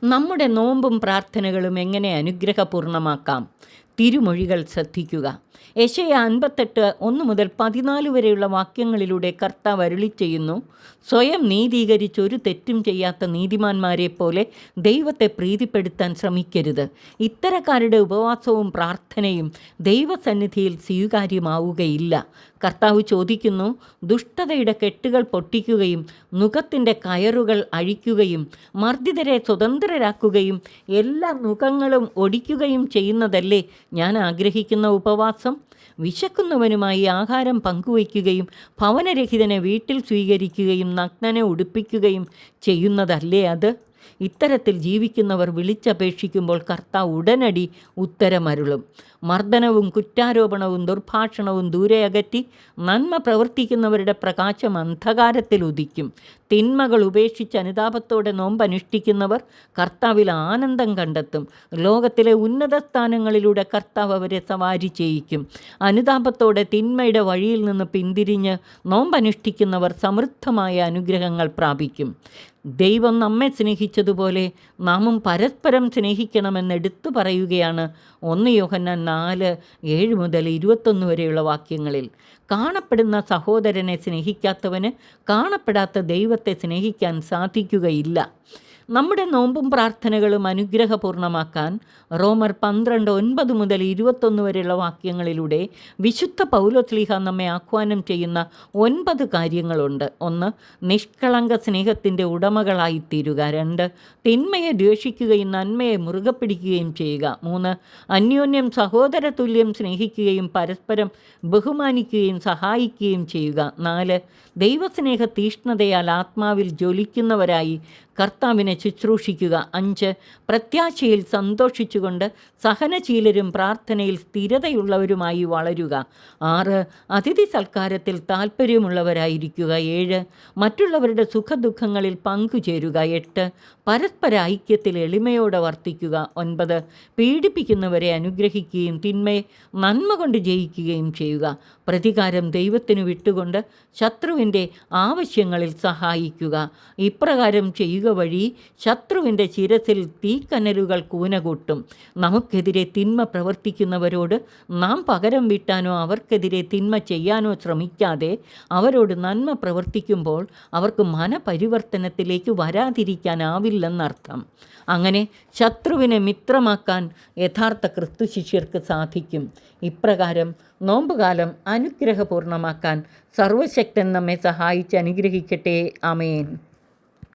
നമ്മുടെ നോമ്പും പ്രാർത്ഥനകളും എങ്ങനെ അനുഗ്രഹപൂർണ്ണമാക്കാം? തിരുമൊഴികൾ ശ്രദ്ധിക്കുക. യെശയ്യാ 58 1 മുതൽ 14 വരെയുള്ള വാക്യങ്ങളിലൂടെ കർത്താവ് അരുളിച്ചെയ്യുന്നു, സ്വയം നീതീകരിച്ച് ഒരു തെറ്റും ചെയ്യാത്ത നീതിമാന്മാരെ പോലെ ദൈവത്തെ പ്രീതിപ്പെടുത്താൻ ശ്രമിക്കരുത്. ഇത്തരക്കാരുടെ ഉപവാസവും പ്രാർത്ഥനയും ദൈവസന്നിധിയിൽ സ്വീകാര്യമാവുകയില്ല. കർത്താവ് ചോദിക്കുന്നു, ദുഷ്ടതയുടെ കെട്ടുകൾ പൊട്ടിക്കുകയും നുകത്തിൻ്റെ കയറുകൾ അഴിക്കുകയും മർദ്ദിതരെ സ്വതന്ത്രരാക്കുകയും എല്ലാ നുകങ്ങളും ഒടിക്കുകയും ചെയ്യുന്നതല്ലേ ഞാൻ ആഗ്രഹിക്കുന്ന ഉപവാസം? വിശക്കുന്നവനുമായി ആഹാരം പങ്കുവയ്ക്കുകയും ഭവനരഹിതനെ വീട്ടിൽ സ്വീകരിക്കുകയും നഗ്നനെ ഉടുപ്പിക്കുകയും ചെയ്യുന്നതല്ലേ അത്? ഇത്തരത്തിൽ ജീവിക്കുന്നവർ വിളിച്ചപേക്ഷിക്കുമ്പോൾ കർത്താവ് ഉടനടി ഉത്തരമരുളും. മർദ്ദനവും കുറ്റാരോപണവും ദുർഭാഷണവും ദൂരെ അകറ്റി നന്മ പ്രവർത്തിക്കുന്നവരുടെ പ്രകാശം അന്ധകാരത്തിൽ ഉദിക്കും. തിന്മകൾ ഉപേക്ഷിച്ച് അനുതാപത്തോടെ നോമ്പനുഷ്ഠിക്കുന്നവർ കർത്താവിൽ ആനന്ദം കണ്ടെത്തും. ലോകത്തിലെ ഉന്നത സ്ഥാനങ്ങളിലൂടെ കർത്താവ് അവരെ സവാരി ചെയ്യിക്കും. അനുതാപത്തോടെ തിന്മയുടെ വഴിയിൽ നിന്ന് പിന്തിരിഞ്ഞ് നോമ്പനുഷ്ഠിക്കുന്നവർ സമൃദ്ധമായ അനുഗ്രഹങ്ങൾ പ്രാപിക്കും. ദൈവം നമ്മെ സ്നേഹിച്ചതുപോലെ നാമും പരസ്പരം സ്നേഹിക്കണമെന്ന് എടുത്തു പറയുകയാണ് 1 യോഹന്നാൻ 4:7 മുതൽ 21 വരെയുള്ള വാക്യങ്ങളിൽ. കാണപ്പെടുന്ന സഹോദരനെ സ്നേഹിക്കാത്തവന് കാണപ്പെടാത്ത ദൈവത്തെ സ്നേഹിക്കാൻ സാധിക്കുകയില്ല. നമ്മുടെ നോമ്പും പ്രാർത്ഥനകളും അനുഗ്രഹപൂർണ്ണമാക്കാൻ റോമർ 12:9 മുതൽ 21 വരെയുള്ള വാക്യങ്ങളിലൂടെ വിശുദ്ധ പൗലോസ്ലീഹ നമ്മെ ആഹ്വാനം ചെയ്യുന്ന 9 കാര്യങ്ങളുണ്ട്. 1. നിഷ്കളങ്ക സ്നേഹത്തിൻ്റെ ഉടമകളായിത്തീരുക. 2. തിന്മയെ ദ്വേഷിക്കുകയും നന്മയെ മുറുകെ പിടിക്കുകയും ചെയ്യുക. 3. അന്യോന്യം സഹോദരതുല്യം സ്നേഹിക്കുകയും പരസ്പരം ബഹുമാനിക്കുകയും സഹായിക്കുകയും ചെയ്യുക. 4. ദൈവസ്നേഹ തീഷ്ണതയാൽ ആത്മാവിൽ ജ്വലിക്കുന്നവരായി കർത്താവിനെ ശുശ്രൂഷിക്കുക. 5. പ്രത്യാശയിൽ സന്തോഷിച്ചുകൊണ്ട് സഹനശീലരും പ്രാർത്ഥനയിൽ സ്ഥിരതയുള്ളവരുമായി വളരുക. 6. അതിഥി സൽക്കാരത്തിൽ താൽപ്പര്യമുള്ളവരായിരിക്കുക. 7. മറ്റുള്ളവരുടെ സുഖദുഃഖങ്ങളിൽ പങ്കുചേരുക. 8. പരസ്പര ഐക്യത്തിൽ എളിമയോടെ വർത്തിക്കുക. 9. പീഡിപ്പിക്കുന്നവരെ അനുഗ്രഹിക്കുകയും തിന്മയെ നന്മ കൊണ്ട് ജയിക്കുകയും ചെയ്യുക. പ്രതികാരം ദൈവത്തിന് വിട്ടുകൊണ്ട് ശത്രുവിൻ്റെ ആവശ്യങ്ങളിൽ സഹായിക്കുക. ഇപ്രകാരം ചെയ്യുക വഴി ശത്രുവിൻ്റെ ശിരസിൽ തീക്കനലുകൾ കൂനകൂട്ടും. നമുക്കെതിരെ തിന്മ പ്രവർത്തിക്കുന്നവരോട് നാം പകരം വീട്ടാനോ അവർക്കെതിരെ തിന്മ ചെയ്യാനോ ശ്രമിക്കാതെ അവരോട് നന്മ പ്രവർത്തിക്കുമ്പോൾ അവർക്ക് മനപരിവർത്തനത്തിലേക്ക് വരാതിരിക്കാനാവില്ലെന്നർത്ഥം. അങ്ങനെ ശത്രുവിനെ മിത്രമാക്കാൻ യഥാർത്ഥ ക്രിസ്തുശിഷ്യർക്ക് സാധിക്കും. ഇപ്രകാരം നോമ്പുകാലം അനുഗ്രഹപൂർണ്ണമാക്കാൻ സർവശക്തൻ നമ്മെ സഹായിച്ച് അനുഗ്രഹിക്കട്ടെ. ആമേൻ.